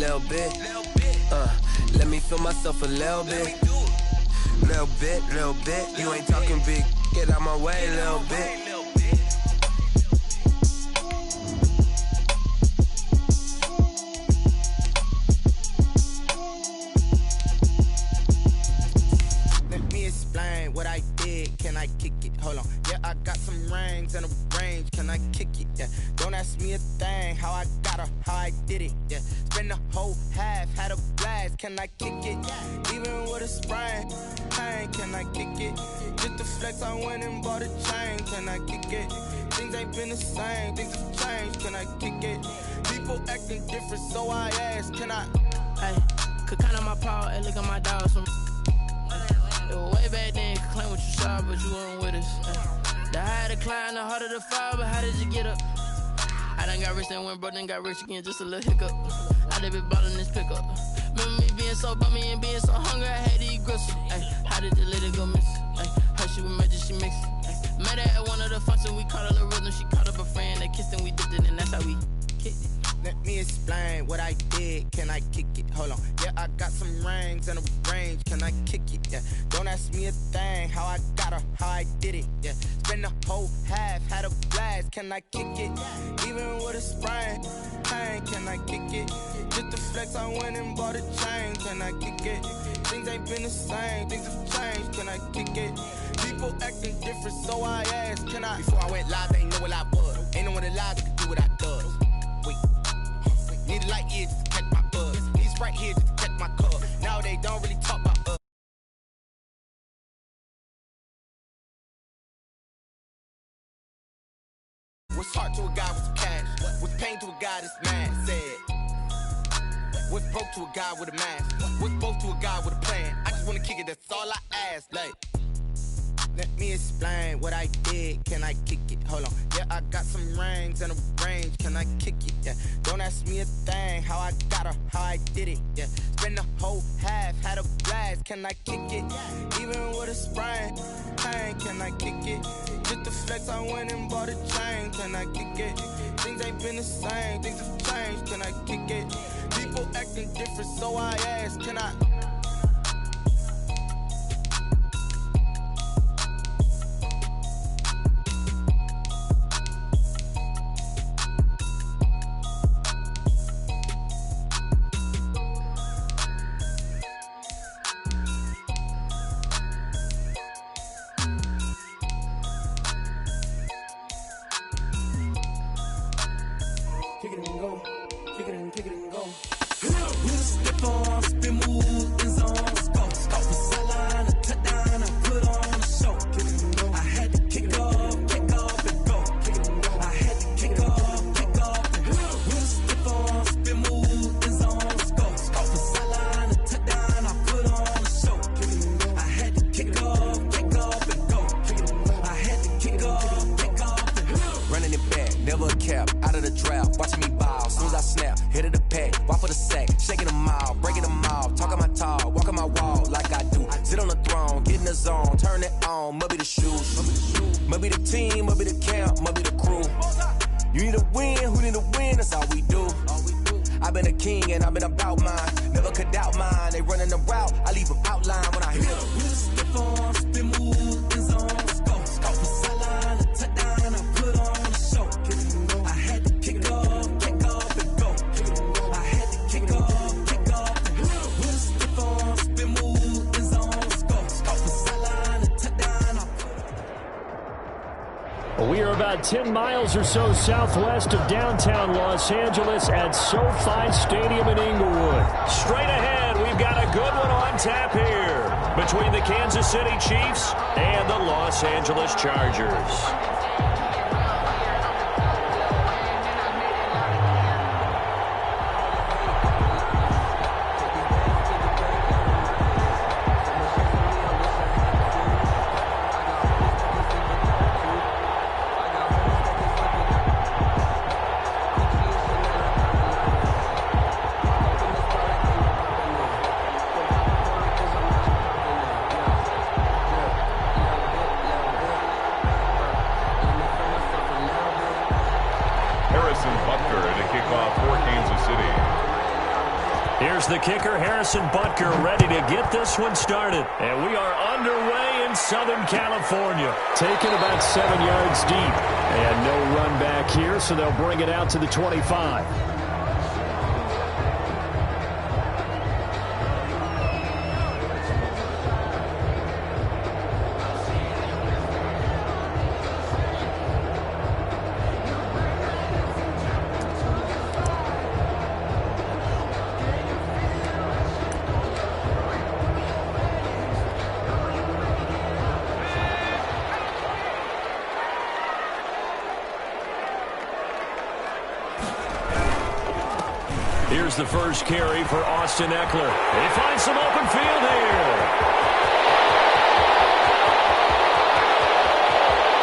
little bit. Let me feel myself a little bit. Little bit. You ain't talking big. Get out my way, little bit. What I did, can I kick it? Hold on, yeah, I got some rings and a range, can I kick it? Yeah, don't ask me a thing, how I got her, how I did it. Yeah, spend the whole half, had a blast, can I kick it? Even with a sprain, pain, can I kick it? Just to flex, I went and bought a chain, can I kick it? Things ain't been the same, things have changed, can I kick it? People acting different, so I ask, can I? Hey, could count on my paw, and look at my dogs from. Way back then, could claim what you saw, but you weren't with us. The higher the climb, the harder the fall, but how did you get up? I done got rich and went broke, then got rich again, just a little hiccup. I done been ballin' this pickup. Remember me being so bummy and being so hungry, I had to eat gristle. How did the lady go miss? How she was magic, she mixed. Met her at one of the functions, we caught her the rhythm, she caught up a friend, they kissed and we dipped it, and that's how we kicked it. Let me explain what I did, can I kick it? Hold on, yeah, I got some rings and a range, can I kick it? Yeah, don't ask me a thing, how I got her, how I did it. Yeah, spend the whole half, had a blast, can I kick it? Even with a sprain, pain, can I kick it? Just to flex, I went and bought a chain, can I kick it? Things ain't been the same, things have changed, can I kick it? People acting different, so I asked, can I? Before I went live, they ain't know what I was. Ain't no one alive that could do what I does. Wait. Need a light here just to catch my buzz. These right here just to catch my cup. Now they don't really talk about us. What's hard to a guy with some cash? What's pain to a guy that's mad? Said. What's broke to a guy with a mask? What's broke to a guy with a plan? I just wanna kick it, that's all I ask. Like, let me explain what I did, can I kick it? Hold on, yeah, I got some rings and a range, can I kick it? Yeah, don't ask me a thing, how I got her, how I did it. Yeah, spend the whole half, had a blast, can I kick it? Even with a sprain, pain, can I kick it? Just to flex, I went and bought a chain, can I kick it? Things ain't been the same, things have changed, can I kick it? People acting different, so I ask, can I? We are about 10 miles or so southwest of downtown Los Angeles at SoFi Stadium in Inglewood. Straight ahead, we've got a good one on tap here between the Kansas City Chiefs and the Los Angeles Chargers. Here's the kicker, Harrison Butker, ready to get this one started. And we are underway in Southern California. Taken about 7 yards deep. And no run back here, so they'll bring it out to the 25. Here's the first carry for Austin Eckler. He finds some open field here.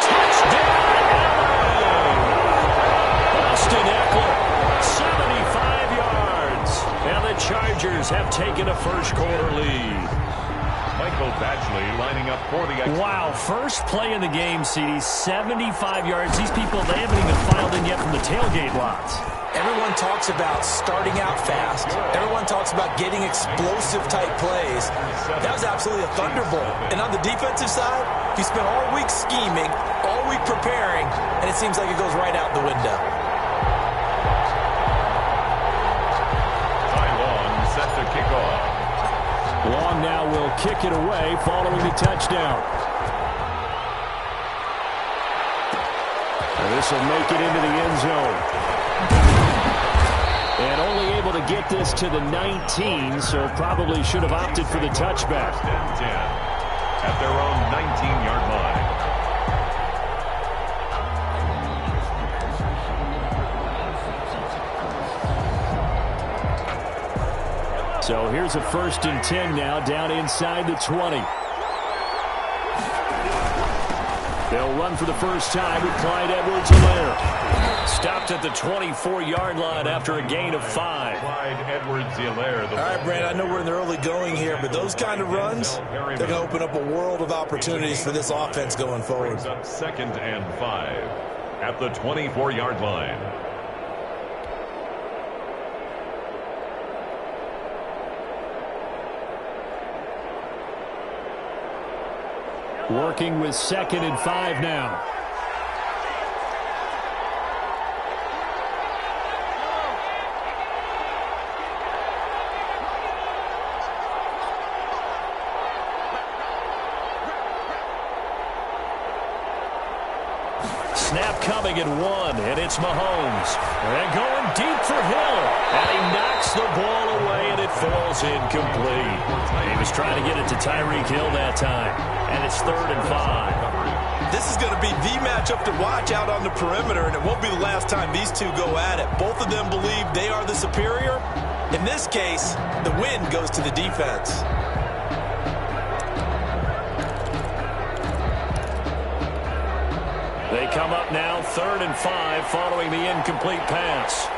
Touchdown, LA! Austin Eckler, 75 yards. And the Chargers have taken a first-quarter lead. Michael Badgley lining up for the... Wow, first play in the game, CD, 75 yards. These people, they haven't even filed in yet from the tailgate lots. Everyone talks about starting out fast. Everyone talks about getting explosive-type plays. That was absolutely a thunderbolt. And on the defensive side, you spent all week scheming, all week preparing, and it seems like it goes right out the window. Ty Long set to kick off. Long now will kick it away following the touchdown. And this will make it into the end zone. And only able to get this to the 19, so probably should have opted for the touchback. 10 at their own 19-yard line. So here's a 1st and 10 now, down inside the 20. They'll run for the first time with Clyde Edwards-Helaire. Stopped at the 24-yard line after a gain of 5. Clyde Edwards-Helaire. All right, Brad, I know we're in the early going here, but those kind of runs, they're going to open up a world of opportunities for this offense going forward. Brings up 2nd and 5 at the 24-yard line. Working with 2nd and 5 now. Snap coming at 1, and it's Mahomes. And going deep for Hill. And he knocks the ball away, and it falls incomplete. He was trying to get it to Tyreek Hill that time. And it's 3rd and 5. This is going to be the matchup to watch out on the perimeter, and it won't be the last time these two go at it. Both of them believe they are the superior. In this case, the win goes to the defense. They come up now 3rd and 5 following the incomplete pass.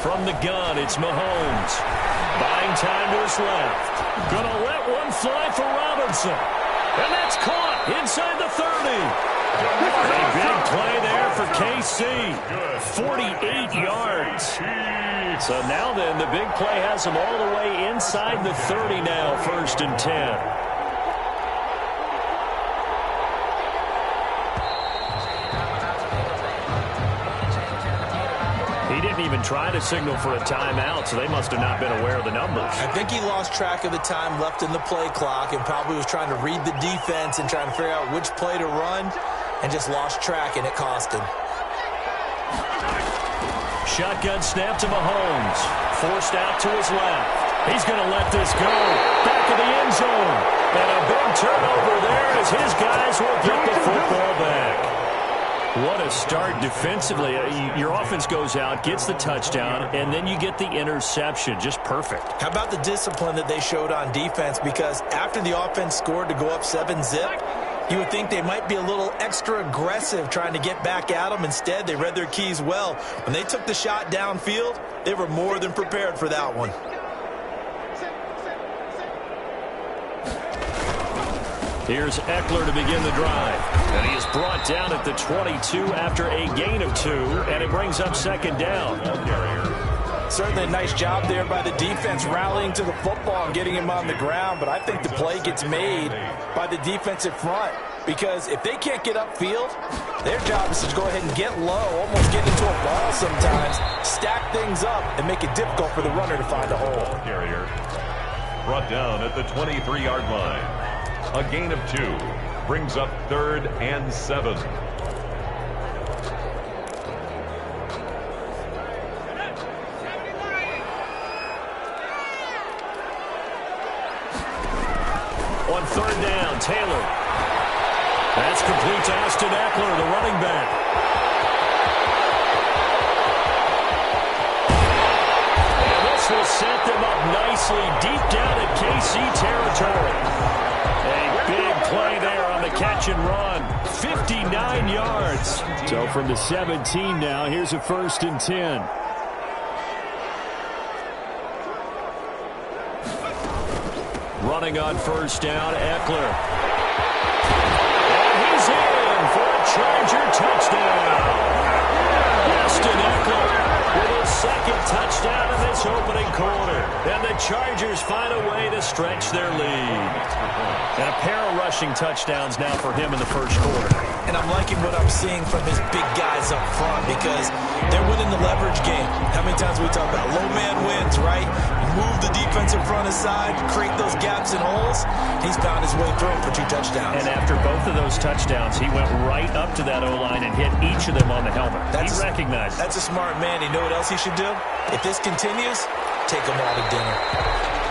From the gun, it's Mahomes. Buying time to his left. Gonna let one fly for Robinson. And that's caught inside the 30. A big play there for KC. 48 yards. So now then, the big play has them all the way inside the 30 now, 1st and 10. He didn't even try to signal for a timeout, so they must have not been aware of the numbers. I think he lost track of the time left in the play clock and probably was trying to read the defense and trying to figure out which play to run and just lost track, and it cost him. Shotgun snap to Mahomes. Forced out to his left. He's going to let this go. Back of the end zone. And a big turnover there as his guys will get the football back. What a start defensively. Your offense goes out, gets the touchdown, and then you get the interception. Just perfect. How about the discipline that they showed on defense? Because after the offense scored to go up 7-zip, You would think they might be a little extra aggressive trying to get back at them. Instead, they read their keys well. When they took the shot downfield, they were more than prepared for that one. Here's Eckler to begin the drive. And he is brought down at the 22 after a gain of 2, and it brings up second down. Certainly a nice job there by the defense rallying to the football and getting him on the ground, but I think the play gets made by the defensive front because if they can't get upfield, their job is to go ahead and get low, almost get into a ball sometimes, stack things up, and make it difficult for the runner to find a hole. Carrier brought down at the 23-yard line. A gain of 2 brings up 3rd and 7. On 3rd down, Taylor. That's complete to Austin Eckler, the running back. And this will set them up nicely deep down at KC territory. A big play there on the catch and run. 59 yards. So from the 17 now, here's a 1st and 10. Running on 1st down, Eckler. And he's in for a Charger touchdown. Austin Eckler with his 2nd touchdown in this opening quarter. And the Chargers find a way to stretch their lead. And a pair of rushing touchdowns now for him in the 1st quarter. And I'm liking what I'm seeing from his big guys up front because they're winning the leverage game. How many times we talk about low man wins, right? Move the defensive front aside, create those gaps and holes. He's found his way through for 2 touchdowns. And after both of those touchdowns, he went right up to that O-line and hit each of them on the helmet. He recognized. That's a smart man. You know what else he should do? If this continues, take them all to dinner.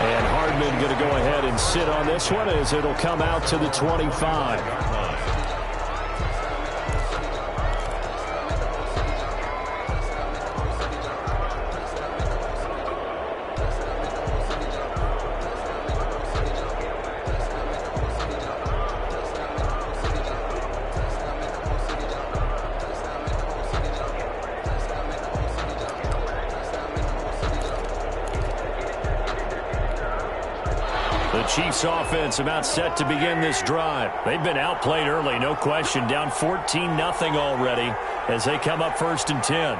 And Hardman going to go ahead and sit on this one as it'll come out to the 25. Chiefs offense about set to begin this drive. They've been outplayed early, no question. Down 14-0 already as they come up 1st and 10.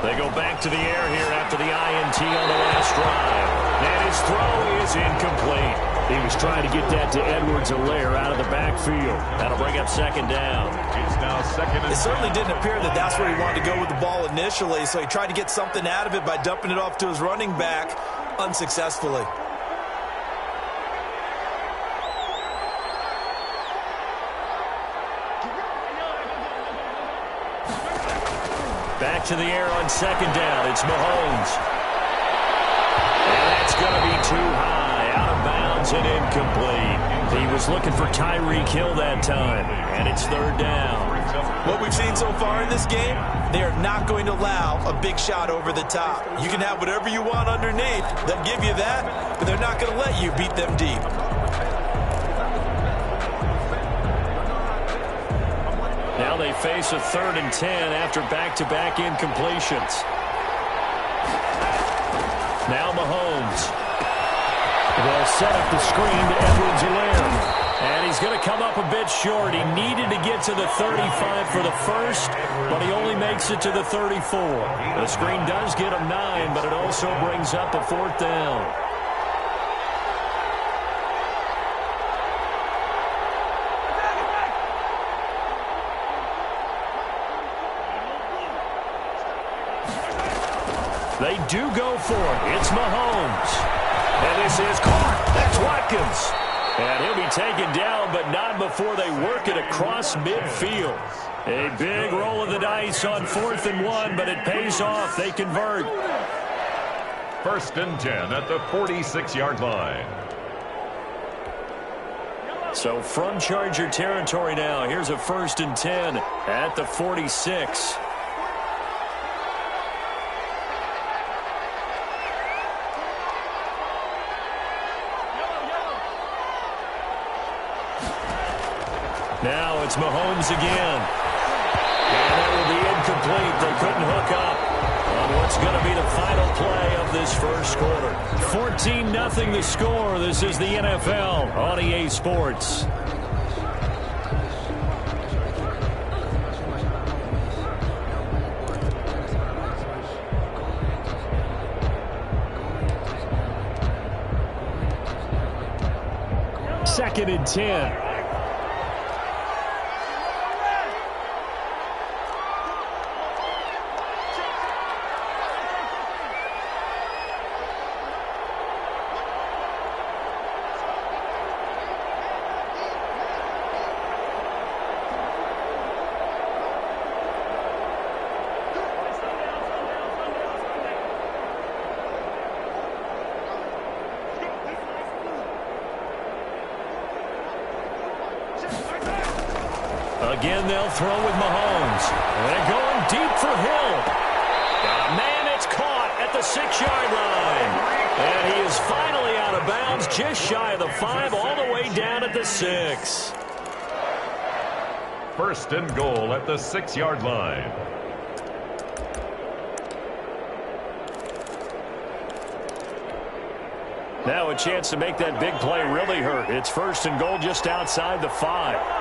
They go back to the air here after the INT on the last drive. And his throw is incomplete. He was trying to get that to Edwards-Helaire out of the backfield. That'll bring up 2nd down. It's now 2nd and 10. It certainly didn't appear that that's where he wanted to go with the ball initially, so he tried to get something out of it by dumping it off to his running back unsuccessfully. Back to the air on 2nd down. It's Mahomes. And that's going to be too high. Out of bounds and incomplete. He was looking for Tyreek Hill that time. And it's 3rd down. What we've seen so far in this game, they are not going to allow a big shot over the top. You can have whatever you want underneath. They'll give you that, but they're not going to let you beat them deep. Now they face a 3rd and 10 after back-to-back incompletions. Now Mahomes. They'll set up the screen to Edwards-Helaire. And he's going to come up a bit short. He needed to get to the 35 for the first, but he only makes it to the 34. The screen does get him 9, but it also brings up a 4th down. They do go for it. It's Mahomes. And this is caught. That's Watkins. And he'll be taken down, but not before they work it across midfield. A big roll of the dice on 4th and 1, but it pays off. They convert. 1st and 10 at the 46-yard line. So from Charger territory now, here's a 1st and 10 at the 46. Now it's Mahomes again. And that will be incomplete. They couldn't hook up on what's going to be the final play of this first quarter. 14-0 the score. This is the NFL on EA Sports. Second and 10. Again, they'll throw with Mahomes. They're going deep for Hill. Got a man, it's caught at the 6-yard line. And he is finally out of bounds, just shy of the 5, all the way down at the 6. First and goal at the 6-yard line. Now a chance to make that big play really hurt. It's first and goal just outside the 5.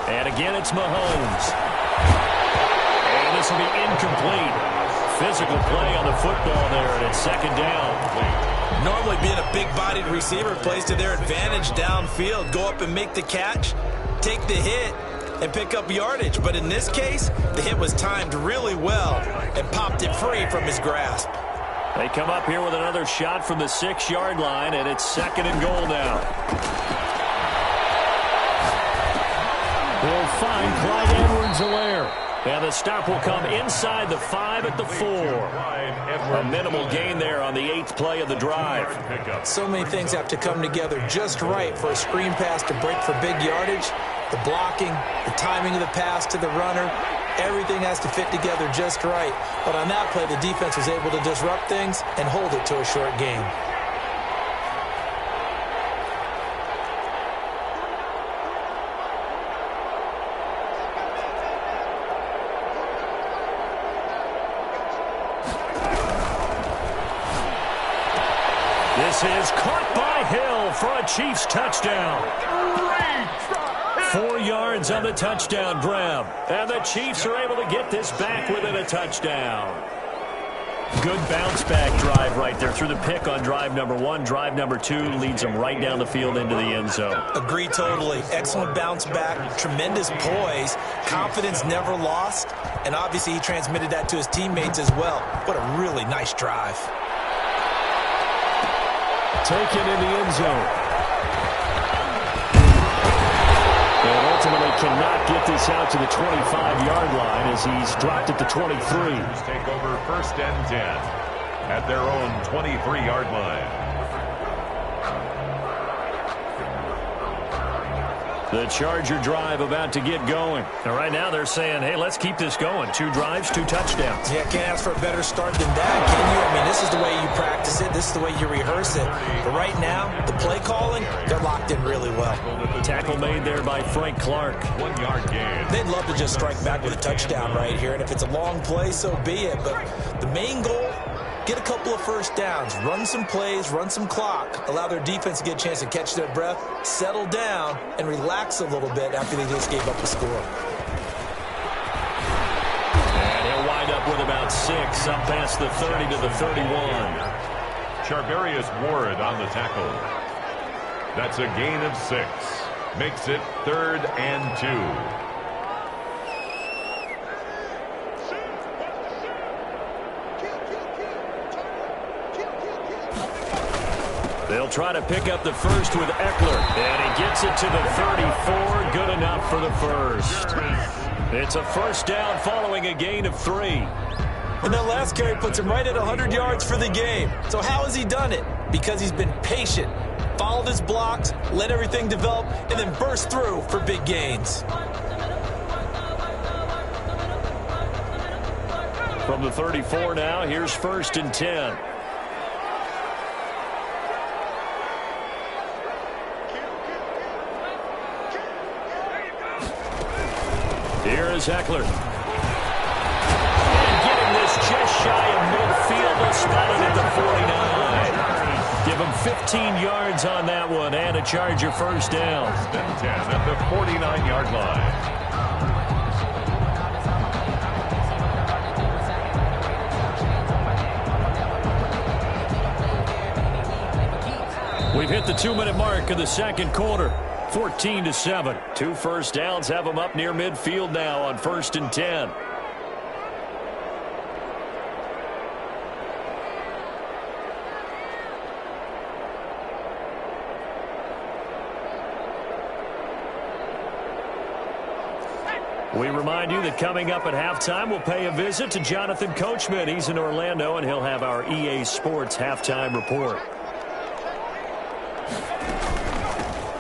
And again, it's Mahomes. And this will be incomplete. Physical play on the football there, and it's second down. Normally being a big-bodied receiver plays to their advantage downfield. Go up and make the catch, take the hit, and pick up yardage. But in this case, the hit was timed really well and popped it free from his grasp. They come up here with another shot from the 6-yard line, and it's second and goal now. Will find Clyde Edwards-Helaire. And the stop will come inside the 5 at the 4. A minimal gain there on the 8th play of the drive. So many things have to come together just right for a screen pass to break for big yardage. The blocking, the timing of the pass to the runner, everything has to fit together just right. But on that play, the defense was able to disrupt things and hold it to a short gain. This is caught by Hill for a Chiefs touchdown. 4 yards on the touchdown grab. And the Chiefs are able to get this back within a touchdown. Good bounce-back drive right there. Through the pick on drive number 1. Drive number 2 leads them right down the field into the end zone. Agree totally. Excellent bounce-back. Tremendous poise. Confidence never lost. And obviously he transmitted that to his teammates as well. What a really nice drive. Taken in the end zone. And ultimately cannot get this out to the 25-yard line as he's dropped at the 23. Take over first and 10 at their own 23-yard line. The Charger drive about to get going. And right now they're saying, hey, let's keep this going. 2 drives, 2 touchdowns. Yeah, can't ask for a better start than that, can you? I mean, this is the way you practice it. This is the way you rehearse it. But right now, the play calling, they're locked in really well. Tackle made there by Frank Clark. 1 yard gain. They'd love to just strike back with a touchdown right here. And if it's a long play, so be it. But the main goal, get a couple of first downs, run some plays, run some clock, allow their defense to get a chance to catch their breath, settle down, and relax a little bit after they just gave up a score. And he'll wind up with about 6, up past the 30 to the 31. Charvarius Ward on the tackle. That's a gain of 6. Makes it 3rd and 2. They'll try to pick up the first with Eckler. And he gets it to the 34. Good enough for the first. It's a first down following a gain of 3. And that last carry puts him right at 100 yards for the game. So how has he done it? Because he's been patient, followed his blocks, let everything develop, and then burst through for big gains. From the 34 now, here's first and 10. is Eckler. And getting this just shy of midfield. They'll spot it at the 49. Give him 15 yards on that one and a Charger first down. Then 10 at the 49-yard line. We've hit the 2-minute mark of the second quarter. 14-7. 2 first downs have them up near midfield now on 1st and 10. We remind you that coming up at halftime, we'll pay a visit to Jonathan Coachman. He's in Orlando, and he'll have our EA Sports halftime report.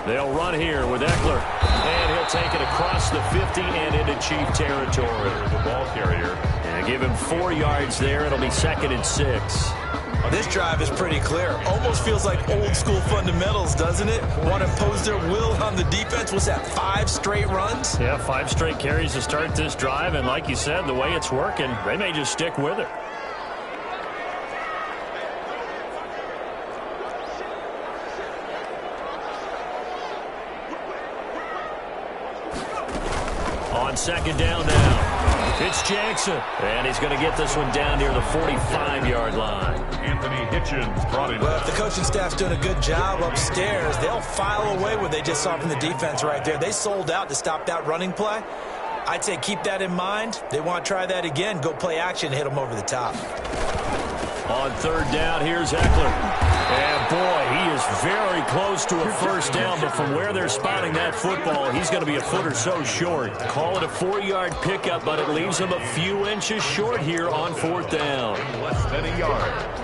They'll run here with Eckler, and he'll take it across the 50 and into Chief territory. The ball carrier. And give him 4 yards there. It'll be 2nd and 6. This drive is pretty clear. Almost feels like old-school fundamentals, doesn't it? Want to impose their will on the defense. What's that, 5 straight runs? Yeah, 5 straight carries to start this drive, and like you said, the way it's working, they may just stick with it. On 2nd down now. It's Jackson, and he's going to get this one down near the 45-yard line. Anthony Hitchens brought in. Well, if the coaching staff's doing a good job upstairs, they'll file away what they just saw from the defense right there. They sold out to stop that running play. I'd say keep that in mind. They want to try that again. Go play action, hit them over the top. On 3rd down, here's Eckler. And, boy, he is very close to a first down, but from where they're spotting that football, he's going to be a foot or so short. Call it a 4-yard pickup, but it leaves him a few inches short here on 4th down. Less than a yard.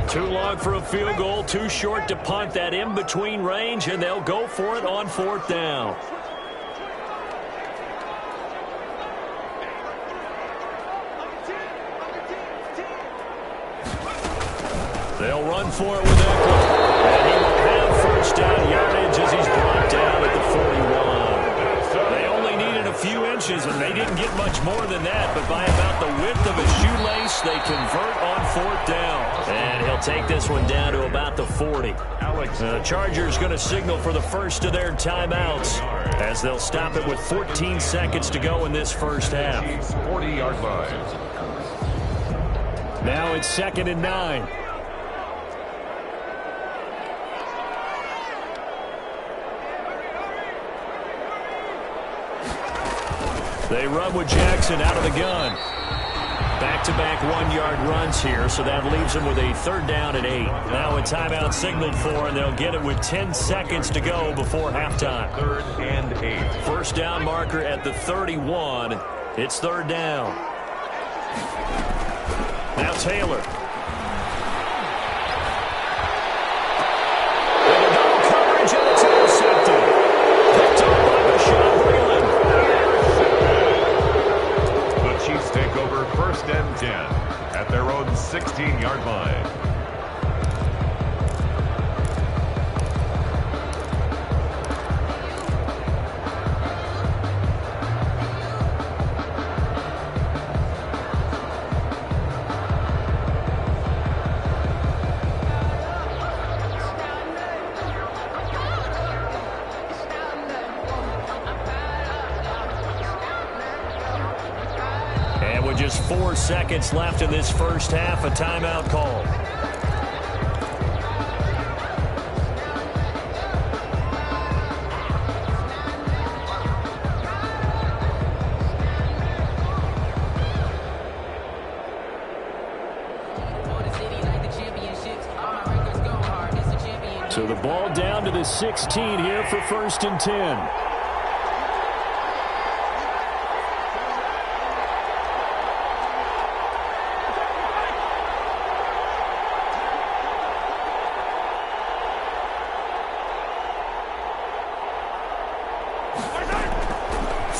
Too long for a field goal, too short to punt. That in-between range, and they'll go for it on 4th down. They'll run for it with Eckler. And he will have first down yardage as he's brought down at the 41. They only needed a few inches, and they didn't get much more than that. But by about the width of a shoelace, they convert on 4th down. And he'll take this one down to about the 40. The Chargers going to signal for the first of their timeouts as they'll stop it with 14 seconds to go in this first half. 40-yard line. Now it's 2nd and 9. They run with Jackson out of the gun. Back-to-back 1-yard runs here, so that leaves them with a 3rd down and 8. Now a timeout signaled for, and they'll get it with 10 seconds to go before halftime. 3rd and 8. First down marker at the 31. It's 3rd down. Now Taylor. And a double coverage, and it's intercepted. Picked up by Bashaud Breeland. The Chiefs take over 1st and 10 at their own 16-yard line. With just 4 seconds left in this first half, a timeout call. So the ball down to the 16 here for 1st and 10.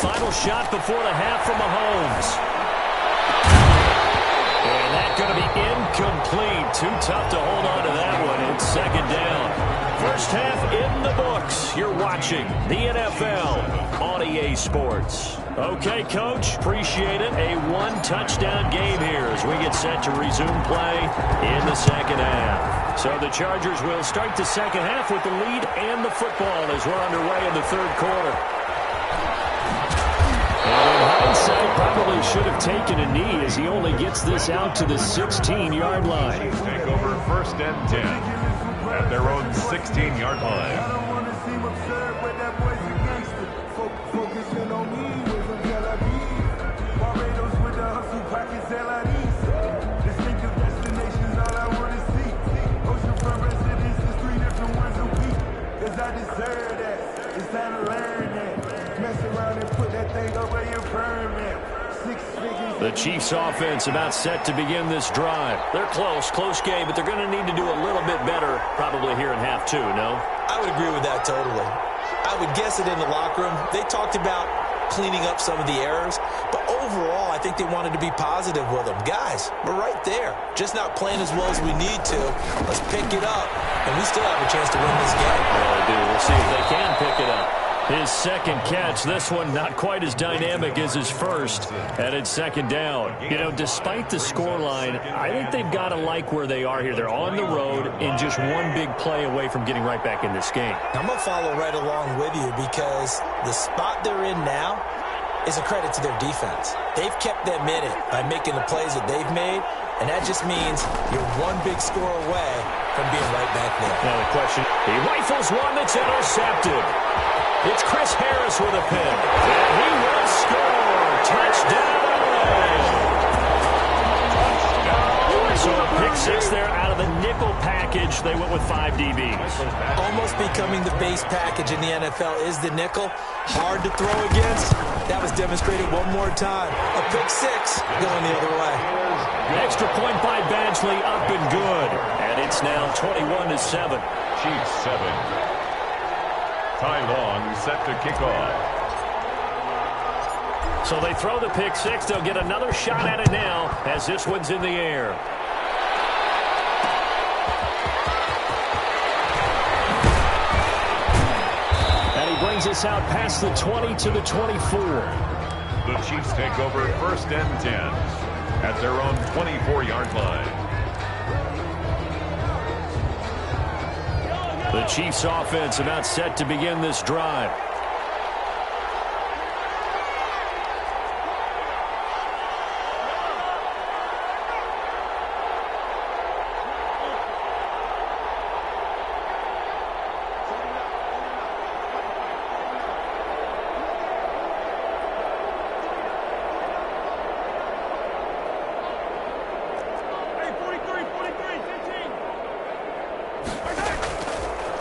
Final shot before the half from Mahomes. going to be incomplete. Too tough to hold on to that one. It's second down. First half in the books. You're watching the NFL on EA Sports. Okay, Coach, appreciate it. A one-touchdown game here as we get set to resume play in the second half. So the Chargers will start the second half with the lead and the football as we're underway in the third quarter. And in hindsight, probably should have taken a knee as he only gets this out to the 16-yard line. Take over first and 10 at their own 16-yard line. I don't want to seem absurd, but that boy's a gangster. Focusing on me with some Tel Aviv. Barbados with the hustle pockets, LIDs. Distinctive destinations, all I want to see. Oceanfront residences, 3 different ones a week. Cause I deserve that. It's time to learn that. Mess around and put that thing over your permit. 6 figures. The Chiefs offense about set to begin this drive. They're close game, but they're going to need to do a little bit better probably here in half two, no? I would agree with that totally. I would guess it in the locker room. They talked about cleaning up some of the errors, but overall I think they wanted to be positive with them. Guys, we're right there. Just not playing as well as we need to. Let's pick it up, and we still have a chance to win this game. Well, they do. We'll see if they can pick it up. His second catch, this one not quite as dynamic as his first, and it's second down. You know, despite the scoreline, I think they've got to like where they are here. They're on the road and just one big play away from getting right back in this game. I'm going to follow right along with you because the spot they're in now is a credit to their defense. They've kept them in it by making the plays that they've made, and that just means you're one big score away from being right back there. Now the question, he rifles one that's intercepted. It's Chris Harris with a pick, and he will score. Touchdown! So a pick six there out of the nickel package. They went with 5 DBs. Almost becoming the base package in the NFL is the nickel. Hard to throw against. That was demonstrated one more time. A pick six going the other way. Extra point by Badgley, up and good. And it's now 21-7. Chiefs 7. Ty Long set to kick off. So they throw the pick six. They'll get another shot at it now as this one's in the air. And he brings us out past the 20 to the 24. The Chiefs take over first and 10 at their own 24-yard line. The Chiefs offense about set to begin this drive.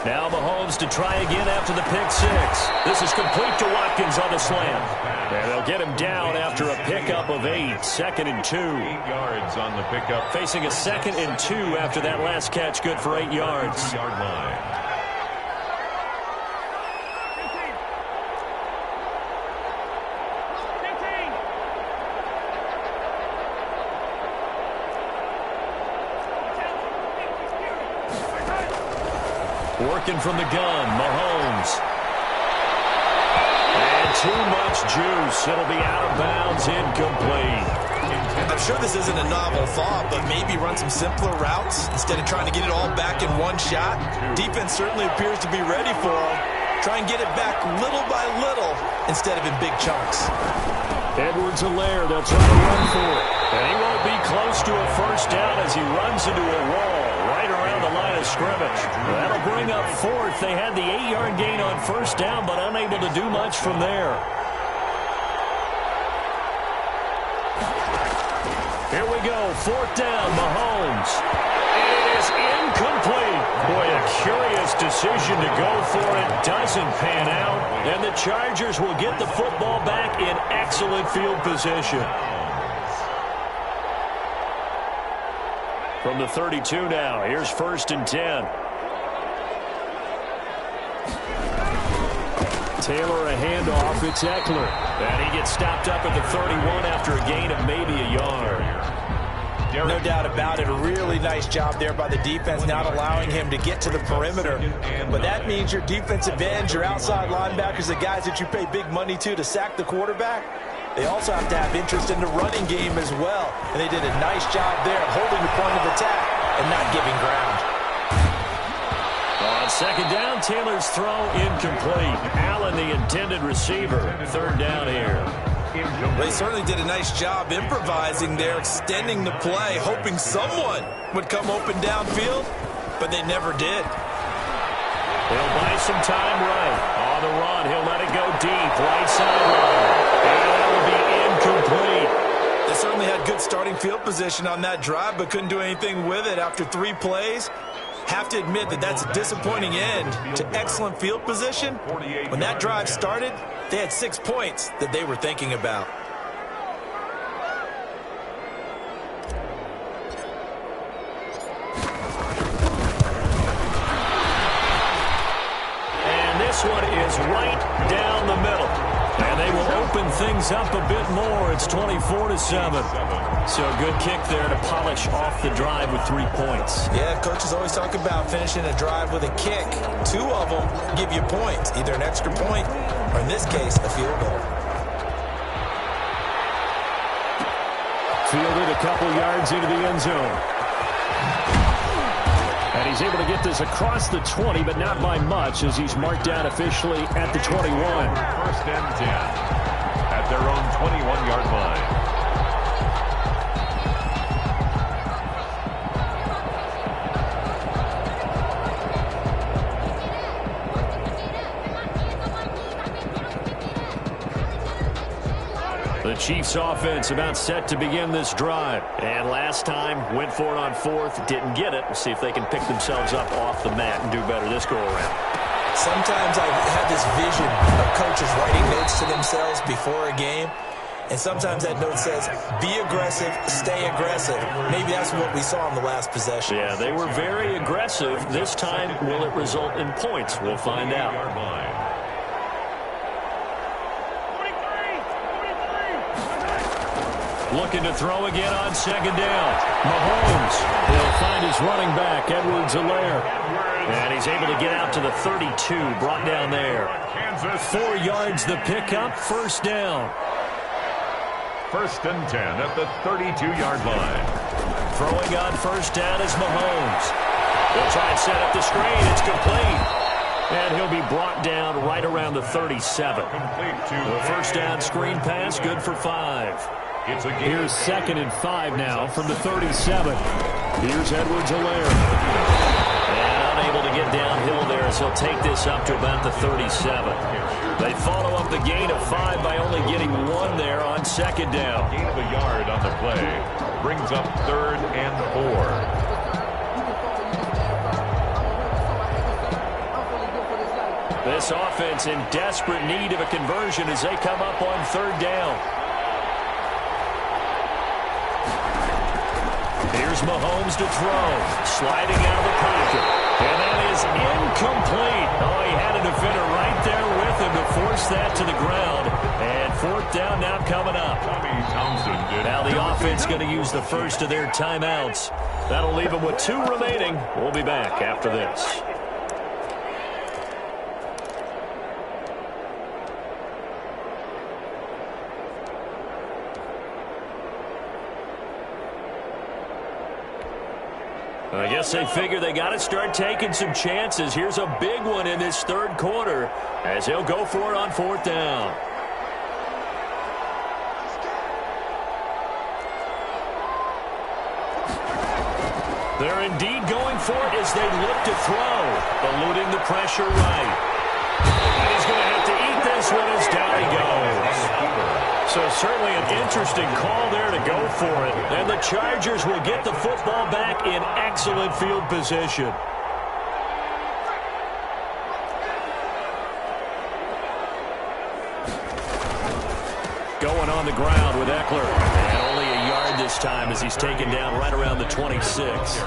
Now Mahomes to try again after the pick six. This is complete to Watkins on the slam. And they'll get him down after a pickup of 8. 2nd and 2. 8 yards on the pickup. Facing a 2nd and 2 after that last catch, good for 8 yards. 8-yard line. Working from the gun, Mahomes. And too much juice. It'll be out of bounds, incomplete. I'm sure this isn't a novel thought, but maybe run some simpler routes instead of trying to get it all back in one shot. Defense certainly appears to be ready for him. Try and get it back little by little instead of in big chunks. Edwards-Helaire, they'll try to run for it. And he won't be close to a first down as he runs into a wall right around the line of scrimmage. That'll bring up 4th. They had the 8-yard gain on first down, but unable to do much from there. Here we go, 4th down, Mahomes. And it is incomplete. Boy, a curious decision to go for it. Doesn't pan out. And the Chargers will get the football back in excellent field position. From the 32 now, here's 1st and 10. Taylor a handoff, it's Eckler. And he gets stopped up at the 31 after a gain of maybe a yard. No doubt about it. A really nice job there by the defense, not allowing him to get to the perimeter. But that means your defensive ends, your outside linebackers, the guys that you pay big money to sack the quarterback, they also have to have interest in the running game as well. And they did a nice job there holding the point of attack and not giving ground. On second down, Taylor's throw incomplete. Allen, the intended receiver. Third down here. They certainly did a nice job improvising there, extending the play, hoping someone would come open downfield, but they never did. He'll buy some time right. On the run, he'll let it go deep. Right sideline. And that will be incomplete. They certainly had good starting field position on that drive, but couldn't do anything with it after 3 plays. Have to admit that that's a disappointing end to excellent field position. When that drive started, they had 6 points that they were thinking about. And this one is right down the middle. And they will open things up a bit more. It's 24-7. So a good kick there to polish off the drive with 3 points. Yeah, coaches always talk about finishing a drive with a kick. 2 of them give you points, either an extra point or, in this case, a field goal. Fielded a couple yards into the end zone. And he's able to get this across the 20, but not by much, as he's marked down officially at the 21. First and 10 at their own 21-yard line. The Chiefs offense about set to begin this drive. And last time, went for it on 4th, didn't get it. We'll see if they can pick themselves up off the mat and do better this go-around. Sometimes I have this vision of coaches writing notes to themselves before a game. And sometimes that note says, be aggressive, stay aggressive. Maybe that's what we saw in the last possession. Yeah, they were very aggressive. This time, will it result in points? We'll find out. Looking to throw again on second down. Mahomes will find his running back, Edwards-Helaire. And he's able to get out to the 32, brought down there. 4 yards the pickup, first down. First and 10 at the 32-yard line. Throwing on first down is Mahomes. He'll try and set up the screen. It's complete. And he'll be brought down right around the 37. The first down screen pass, good for 5. Here's second and 5 now from the 37. Here's Edwards-Helaire. And unable to get downhill there as he'll take this up to about the 37. They follow up the gain of 5 by only getting 1 there on second down. Gain of a yard on the play brings up 3rd and 4. This offense in desperate need of a conversion as they come up on 3rd down. Here's Mahomes to throw. Sliding out of the pocket. And that is incomplete. Oh, he had a defender right there with him to force that to the ground. And 4th down now coming up. Now the offense going to use the first of their timeouts. That'll leave them with 2 remaining. We'll be back after this. I guess they figure they got to start taking some chances. Here's a big one in this 3rd quarter as they'll go for it on 4th down. They're indeed going for it as they look to throw, eluding the pressure right. And he's going to have to eat this one as down he goes. So certainly an interesting call there to go for it. And the Chargers will get the football back in excellent field position. Going on the ground with Eckler. And only a yard this time as he's taken down right around the 26.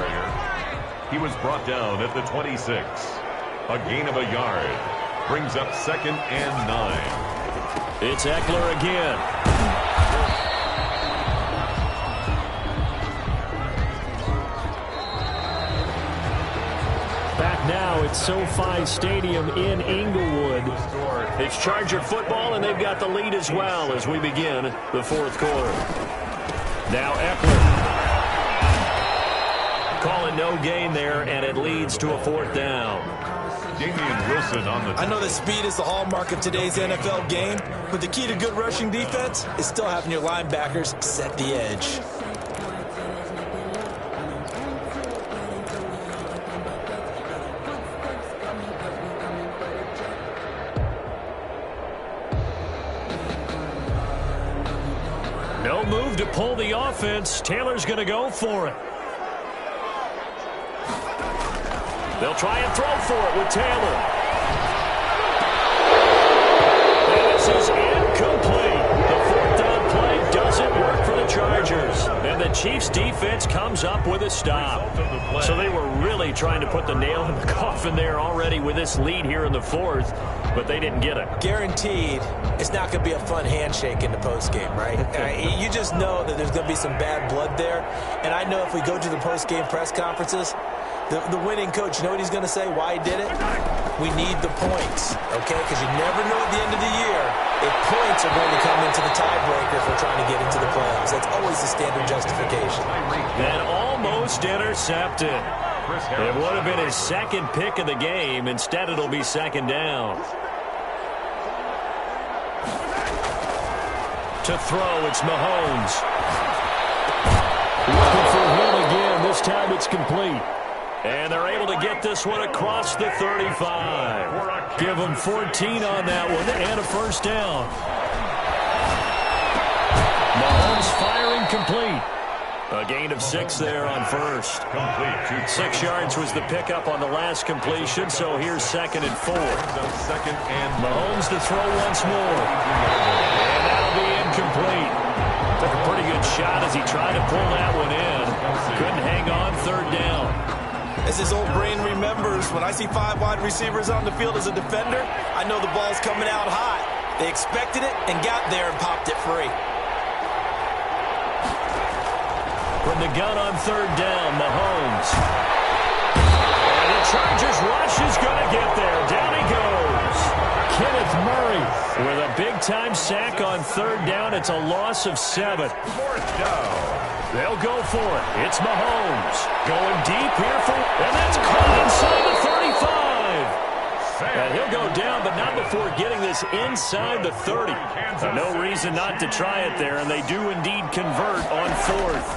He was brought down at the 26. A gain of a yard brings up 2nd and 9. It's Eckler again. now at SoFi Stadium in Inglewood. It's Charger football, and they've got the lead as well as we begin the fourth quarter. Now Eckler. Calling no gain there, and it leads to a fourth down. Damian Wilson on the... I know that speed is the hallmark of today's NFL game, but the key to good rushing defense is still having your linebackers set the edge. No move to pull the offense. Taylor's going to go for it. They'll try and throw for it with Taylor. And this is incomplete. The fourth down play doesn't work for the Chargers. And the Chiefs' defense comes up with a stop. So they were really trying to put the nail in the coffin there already with this lead here in the fourth, but they didn't get it. Guaranteed, it's not going to be a fun handshake in the postgame, right? You just know that there's going to be some bad blood there. And I know if we go to the postgame press conferences, the winning coach, you know what he's going to say, why he did it? We need the points, okay? Because you never know at the end of the year if points are going to come into the tiebreaker if we're trying to get into the playoffs. That's always the standard justification. And almost intercepted. It would have been his second pick of the game. Instead, it'll be second down. To throw, it's Mahomes. Looking for him again. This time it's complete. And they're able to get this one across the 35. Give them 14 on that one and a first down. Mahomes firing complete. A gain of 6 there on first. 6 yards was the pickup on the last completion, so here's 2nd and 4. Mahomes to throw once more. And that'll be incomplete. Took a pretty good shot as he tried to pull that one in. Couldn't hang on, 3rd down. As his old brain remembers, when I see 5 wide receivers on the field as a defender, I know the ball's coming out hot. They expected it and got there and popped it free. From the gun on 3rd down, Mahomes. And the Chargers rush is going to get there. Down he goes. Kenneth Murray with a big-time sack on 3rd down. It's a loss of 7. 4th down. They'll go for it. It's Mahomes. Going deep here for... And that's caught inside the 35. And he'll go down, but not before getting this inside the 30. No reason not to try it there, and they do indeed convert on 4th.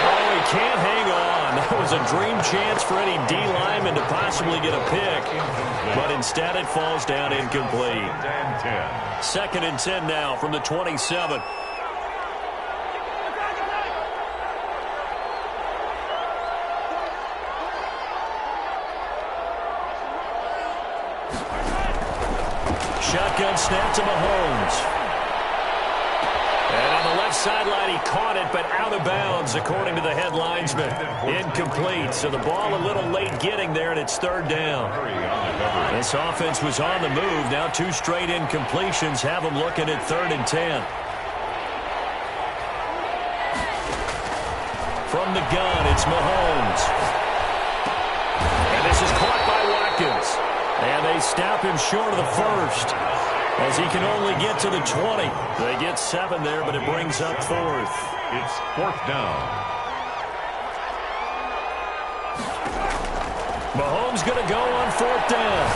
Oh, he can't hang on. That was a dream chance for any D lineman to possibly get a pick, but instead it falls down incomplete. 2nd and 10 now from the 27. Shotgun snap to Mahomes. And on the left sideline, he caught it, but out of bounds, according to the head linesman. Incomplete, so the ball a little late getting there, and it's 3rd down. This offense was on the move. Now 2 straight incompletions have them looking at 3rd and 10. From the gun, it's Mahomes. And this is caught by Watkins. And they stop him short of the first, as he can only get to the 20. They get 7 there, but it brings up 4th. It's 4th down. Mahomes going to go on 4th down.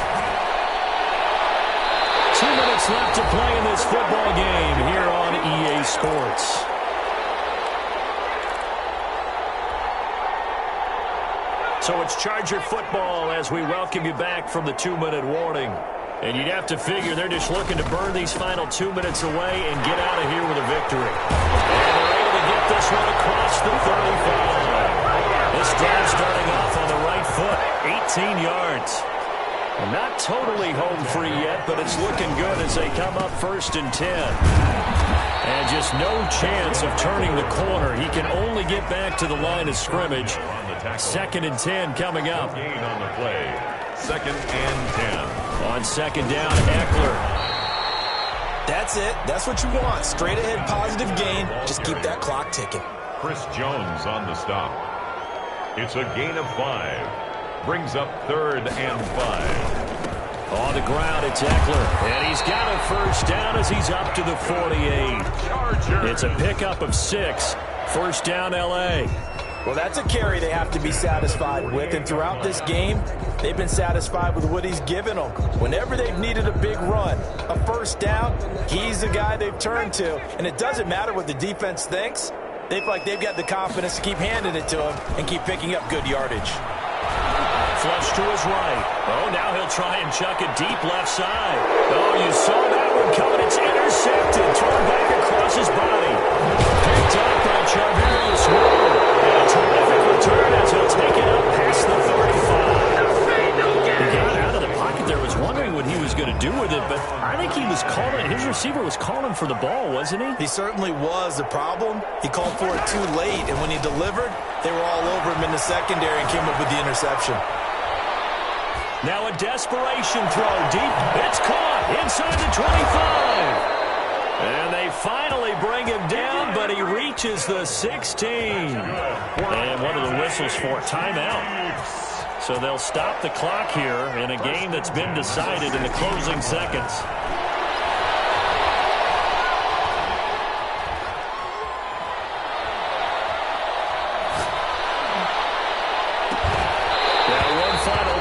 2 minutes left to play in this football game here on EA Sports. So it's Charger football as we welcome you back from the 2-minute warning. And you'd have to figure they're just looking to burn these final 2 minutes away and get out of here with a victory. And they're able to get this one across the 35. This drive starting off on the right foot, 18 yards. And not totally home free yet, but it's looking good as they come up 1st and 10. And just no chance of turning the corner. He can only get back to the line of scrimmage. 2nd and 10 coming up. Gain on the play. 2nd and 10. On 2nd down, Eckler. That's it. That's what you want. Straight ahead positive gain. Just keep that clock ticking. Chris Jones on the stop. It's a gain of 5. Brings up 3rd and 5. On the ground, it's Eckler. And he's got a first down as he's up to the 48. Chargers. It's a pickup of 6. First down, L.A. Well, that's a carry they have to be satisfied with. And throughout this game, they've been satisfied with what he's given them. Whenever they've needed a big run, a first down, he's the guy they've turned to. And it doesn't matter what the defense thinks. They feel like they've got the confidence to keep handing it to him and keep picking up good yardage. Flush to his right. Oh, now he'll try and chuck it deep left side. Oh, you saw that one coming. It's intercepted. Thrown back across his body. Picked up by Charvarius Ward. And a terrific return as he'll take it up past the 35. He got out of the pocket there. Was wondering what he was going to do with it, but I think he was calling. His receiver was calling for the ball, wasn't he? He certainly was. The problem, he called for it too late, and when he delivered, they were all over him in the secondary and came up with the interception. Now a desperation throw deep. It's caught inside the 25. And they finally bring him down, but he reaches the 16. And one of the whistles for timeout. So they'll stop the clock here in a game that's been decided in the closing seconds.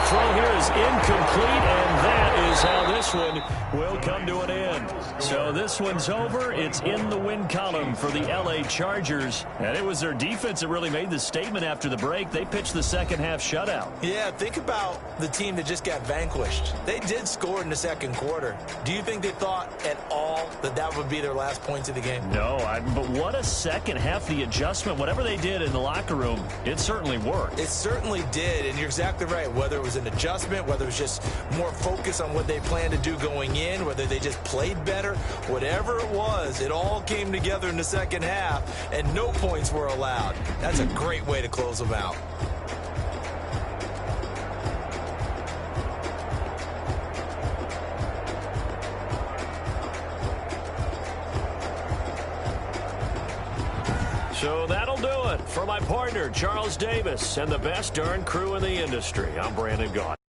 Throw here is incomplete, and that is how this one will come to an end. So this one's over. It's in the win column for the L.A. Chargers. And it was their defense that really made the statement after the break. They pitched the second half shutout. Yeah, think about the team that just got vanquished. They did score in the second quarter. Do you think they thought at all that that would be their last points of the game? No, but what a second half. The adjustment, whatever they did in the locker room, it certainly worked. It certainly did, and you're exactly right. Whether it was an adjustment, whether it was just more focus on what they planned to do going in, whether they just played better, whatever it was, it all came together in the second half, and no points were allowed. That's a great way to close them out. So that'll do it for my partner, Charles Davis, and the best darn crew in the industry. I'm Brandon Gaudin.